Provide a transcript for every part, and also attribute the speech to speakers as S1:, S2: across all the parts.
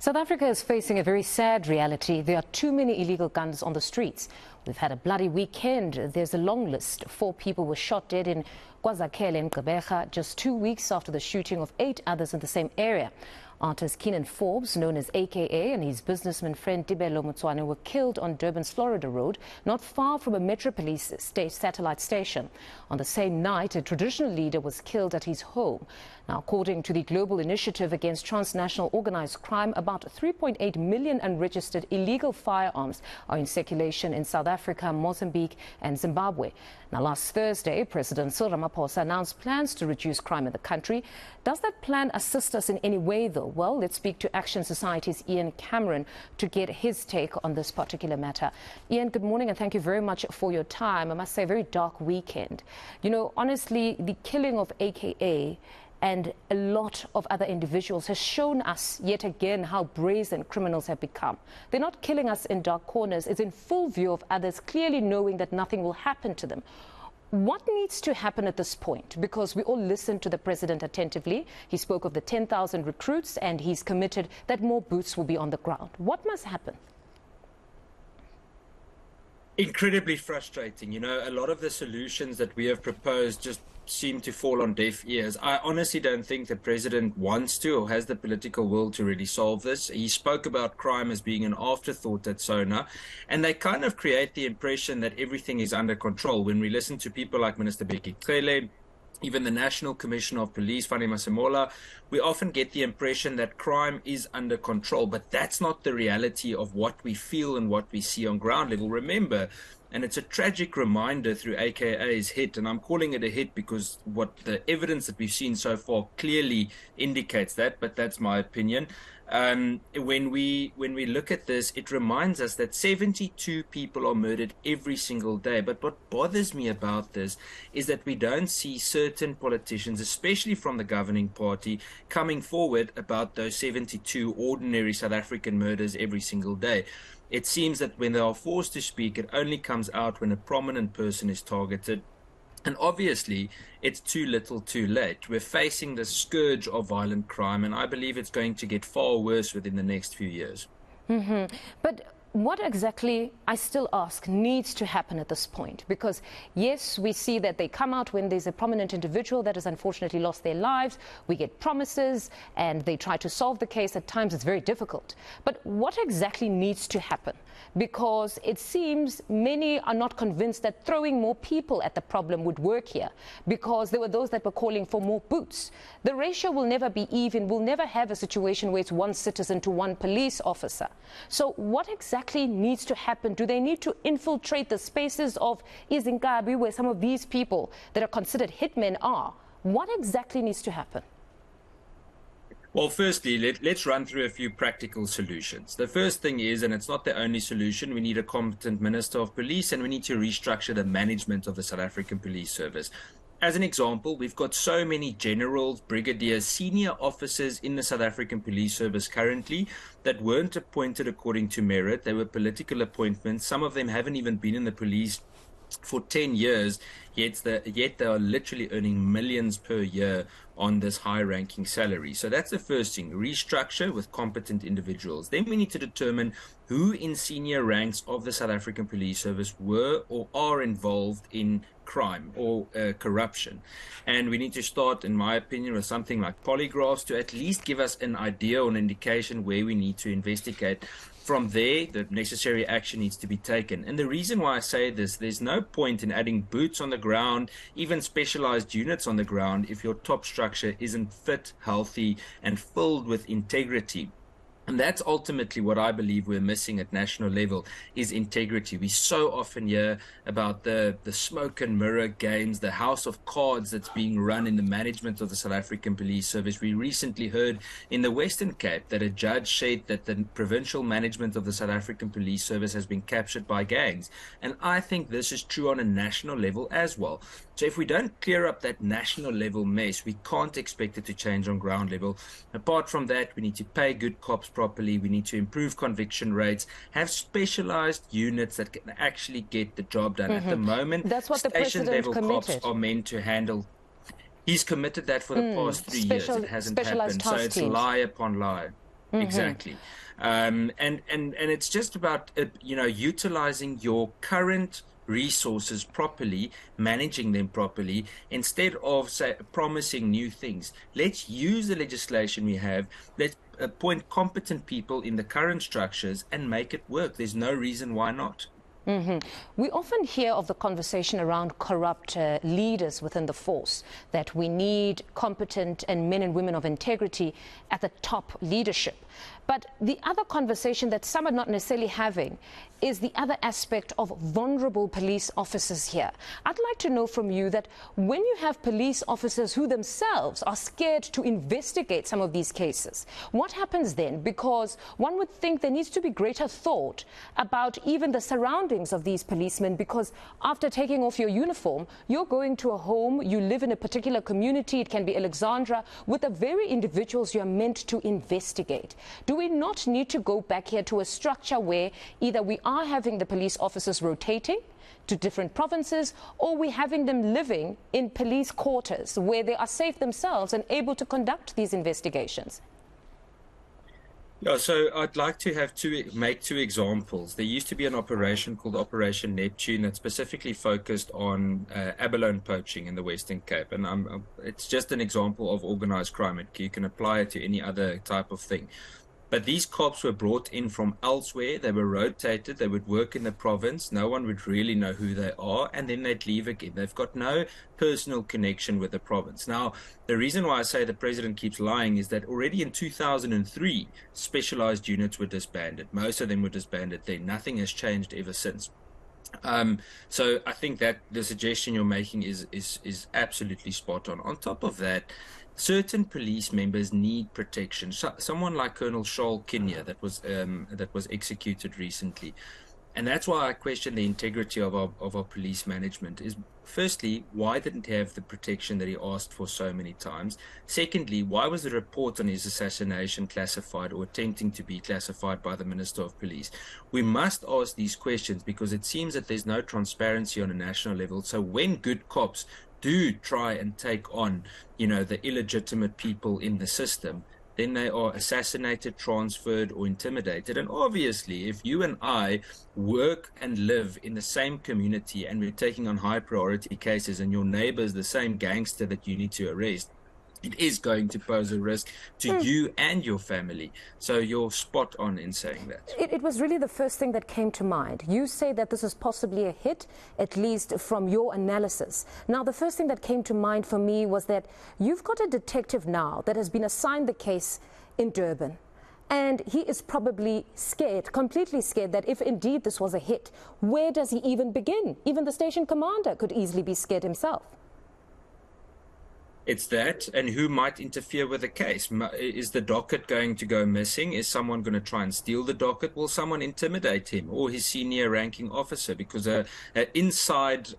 S1: South Africa is facing a very sad reality. There are too many illegal guns on the streets. We've had a bloody weekend. There's a long list. 4 people were shot dead in KwaZakhele in Gqeberha just 2 weeks after the shooting of 8 others in the same area. Artist Keenan Forbes, known as AKA, and his businessman friend Tibelo Motswane were killed on Durban's Florida Road, not far from a Metro Police satellite station. On the same night, a traditional leader was killed at his home. Now, according to the Global Initiative Against Transnational Organized Crime, about 3.8 million unregistered illegal firearms are in circulation in South Africa, Mozambique and Zimbabwe. Now, last Thursday, President Cyril Ramaphosa announced plans to reduce crime in the country. Does that plan assist us in any way, though? Well, let's speak to Action Society's Ian Cameron to get his take on this particular matter. Ian, good morning and thank you very much for your time. I must say, a very dark weekend. You know, honestly, the killing of AKA and a lot of other individuals has shown us yet again how brazen criminals have become. They're not killing us in dark corners. It's in full view of others, clearly knowing that nothing will happen to them. What needs to happen at this point? Because we all listened to the president attentively. He spoke of the 10,000 recruits and he's committed that more boots will be on the ground. What must happen?
S2: Incredibly frustrating. You know, a lot of the solutions that we have proposed just seem to fall on deaf ears. I honestly don't think the president wants to or has the political will to really solve this. He spoke about crime as being an afterthought at SONA, and they kind of create the impression that everything is under control. When we listen to people like Minister Cele, even the National Commissioner of Police, Fani Masemola, we often get the impression that crime is under control, but that's not the reality of what we feel and what we see on ground level. Remember, and it's a tragic reminder through AKA's hit, and I'm calling it a hit because what the evidence that we've seen so far clearly indicates that, but that's my opinion. When we look at this, it reminds us that 72 people are murdered every single day. But what bothers me about this is that we don't see certain politicians, especially from the governing party, coming forward about those 72 ordinary South African murders every single day. It seems that when they are forced to speak, it only comes out when a prominent person is targeted. And obviously, it's too little too late. We're facing the scourge of violent crime, and I believe it's going to get far worse within the next few years.
S1: But what exactly, I still ask, needs to happen at this point? Because, yes, we see that they come out when there's a prominent individual that has unfortunately lost their lives. We get promises and they try to solve the case. At times it's very difficult. But what exactly needs to happen? Because it seems many are not convinced that throwing more people at the problem would work here, because there were those that were calling for more boots. The ratio will never be even. We'll never have a situation where it's one citizen to one police officer. So what exactly needs to happen? Do they need to infiltrate the spaces of eNCA, where some of these people that are considered hitmen are? What exactly needs to happen?
S2: Well, firstly, let's run through a few practical solutions. The first thing is, and it's not the only solution, we need a competent Minister of Police and we need to restructure the management of the South African Police Service. As an example, we've got so many generals, brigadiers, senior officers in the South African Police Service currently that weren't appointed according to merit. They were political appointments. Some of them haven't even been in the police for 10 years, yet they are literally earning millions per year on this high-ranking salary. So that's the first thing, restructure with competent individuals. Then we need to determine who in senior ranks of the South African Police Service were or are involved in crime or corruption. And we need to start, in my opinion, with something like polygraphs to at least give us an idea or an indication where we need to investigate. From there, the necessary action needs to be taken. And the reason why I say this, there's no point in adding boots on the ground, even specialized units on the ground, if your top structure isn't fit, healthy, and filled with integrity. And that's ultimately what I believe we're missing at national level, is integrity. We so often hear about the smoke and mirror games, the house of cards that's being run in the management of the South African Police Service. We recently heard in the Western Cape that a judge said that the provincial management of the South African Police Service has been captured by gangs. And I think this is true on a national level as well. So if we don't clear up that national level mess, we can't expect it to change on ground level. Apart from that, we need to pay good cops properly. We need to improve conviction rates, have specialized units that can actually get the job done. At the moment,
S1: that's what the president
S2: station-level cops are meant to handle. He's committed that for the past 3 years. It hasn't happened. So it's lie upon lie. Exactly. And it's just about, utilizing your current resources properly, managing them properly, instead of promising new things. Let's use the legislation we have. Let's appoint competent people in the current structures and make it work. There's no reason why not.
S1: We often hear of the conversation around corrupt leaders within the force, that we need competent and men and women of integrity at the top leadership. But the other conversation that some are not necessarily having is the other aspect of vulnerable police officers here. I'd like to know from you that when you have police officers who themselves are scared to investigate some of these cases, what happens then? Because one would think there needs to be greater thought about even the surroundings of these policemen, because after taking off your uniform, you're going to a home, you live in a particular community, it can be Alexandra, with the very individuals you're meant to investigate. Do we not need to go back here to a structure where either we are having the police officers rotating to different provinces, or we're having them living in police quarters where they are safe themselves and able to conduct these investigations?
S2: Yeah, so I'd like to make two examples. There used to be an operation called Operation Neptune that specifically focused on abalone poaching in the Western Cape, and it's just an example of organized crime. You can apply it to any other type of thing. But these cops were brought in from elsewhere. They were rotated. They would work in the province. No one would really know who they are, and then they'd leave again. They've got no personal connection with the province. Now, the reason why I say the president keeps lying is that already in 2003, specialized units were disbanded. Most of them were disbanded then. Nothing has changed ever since. So I think that the suggestion you're making is absolutely spot on. On top of that, certain police members need protection. Someone like Colonel Shaul Kinya that was executed recently, and that's why I question the integrity of our police management. Is firstly, why didn't he have the protection that he asked for so many times? Secondly, why was the report on his assassination classified or attempting to be classified by the Minister of Police? We must ask these questions because it seems that there's no transparency on a national level. So when good cops do try and take on, the illegitimate people in the system, then they are assassinated, transferred, or intimidated. And obviously, if you and I work and live in the same community and we're taking on high priority cases and your neighbor is the same gangster that you need to arrest, it is going to pose a risk to you and your family. So you're spot on in saying that.
S1: It was really the first thing that came to mind. You say that this is possibly a hit, at least from your analysis. Now, the first thing that came to mind for me was that you've got a detective now that has been assigned the case in Durban. And he is probably scared, completely scared, that if indeed this was a hit, where does he even begin? Even the station commander could easily be scared himself.
S2: It's that, and who might interfere with the case? Is the docket going to go missing? Is someone going to try and steal the docket? Will someone intimidate him or his senior ranking officer? Because an inside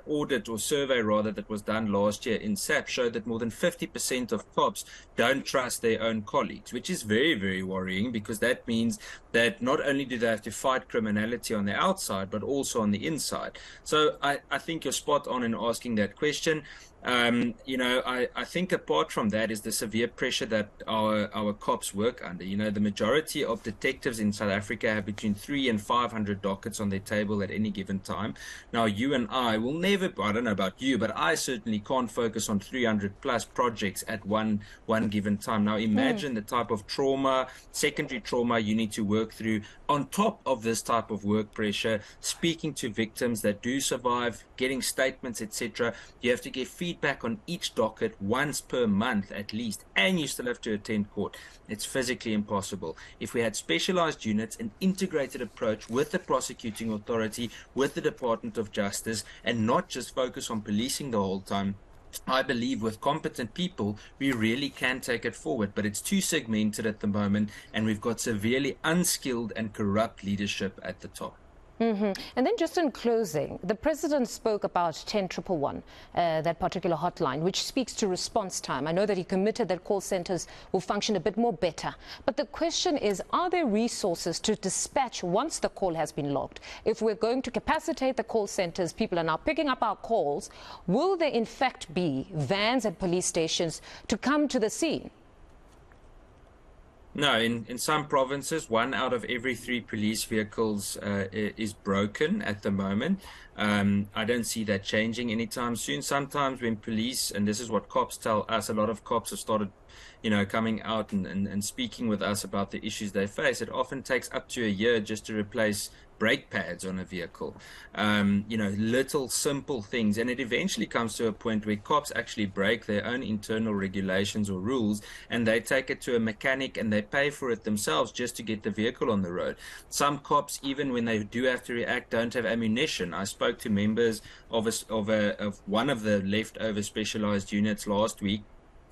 S2: audit or survey, rather, that was done last year in SAP showed that more than 50% of cops don't trust their own colleagues, which is very, very worrying, because that means that not only do they have to fight criminality on the outside, but also on the inside. So I think you're spot on in asking that question. I think apart from that is the severe pressure that our cops work under. The majority of detectives in South Africa have between 300 and 500 dockets on their table at any given time. Now, you and I will never, I don't know about you, but I certainly can't focus on 300 plus projects at one given time. Now, imagine the type of trauma, secondary trauma you need to work through on top of this type of work pressure, speaking to victims that do survive, getting statements, etc. You have to get feedback on each docket once per month at least, and you still have to attend court. It's physically impossible. If we had specialized units, an integrated approach with the prosecuting authority, with the Department of Justice, and not just focus on policing the whole time, I believe with competent people, we really can take it forward. But it's too segmented at the moment, and we've got severely unskilled and corrupt leadership at the top.
S1: And then just in closing, the president spoke about 10-111, that particular hotline, which speaks to response time. I know that he committed that call centers will function a bit more better. But the question is, are there resources to dispatch once the call has been logged? If we're going to capacitate the call centers, people are now picking up our calls, will there in fact be vans at police stations to come to the scene?
S2: No, in some provinces, 1 out of every 3 police vehicles is broken at the moment. I don't see that changing anytime soon. Sometimes when police, and this is what cops tell us, a lot of cops have started, coming out and speaking with us about the issues they face. It often takes up to a year just to replace brake pads on a vehicle. Little simple things. And it eventually comes to a point where cops actually break their own internal regulations or rules and they take it to a mechanic and they pay for it themselves just to get the vehicle on the road. Some cops, even when they do have to react, don't have ammunition. I spoke to members of one of the leftover specialized units last week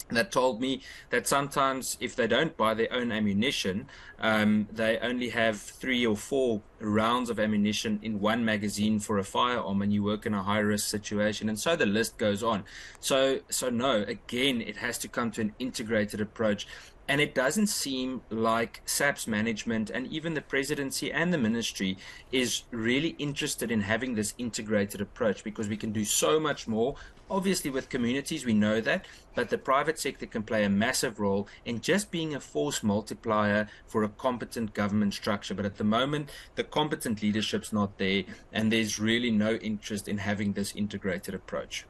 S2: that told me that sometimes if they don't buy their own ammunition, they only have 3 or 4 rounds of ammunition in one magazine for a firearm, and you work in a high-risk situation, and so the list goes on. So no, again, it has to come to an integrated approach. And it doesn't seem like SAP's management and even the presidency and the ministry is really interested in having this integrated approach, because we can do so much more. Obviously, with communities, we know that, but the private sector can play a massive role in just being a force multiplier for a competent government structure. But at the moment, the competent leadership's not there, and there's really no interest in having this integrated approach.